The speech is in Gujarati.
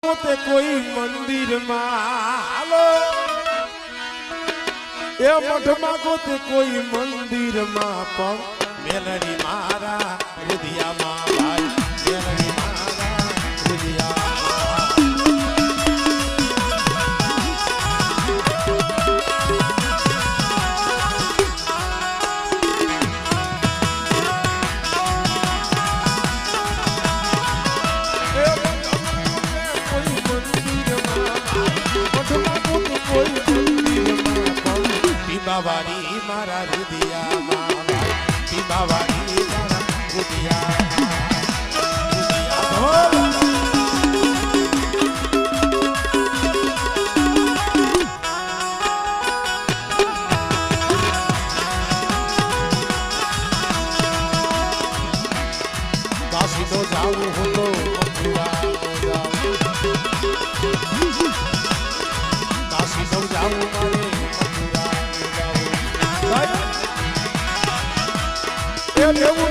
પોતે કોઈ મંદિરમાં હાલો એ મઠમાં પોતે કોઈ મંદિરમાં પણ મેલડી મારા હૃદયમાં ભાઈ મેલડી મારા હૃદયમાં પીબાવાળી મારા હૃદયમાં પીબાવાળી મારા હૃદયમાં કાશી તો જાવું હતો કાશી તો જાવું મારે એવું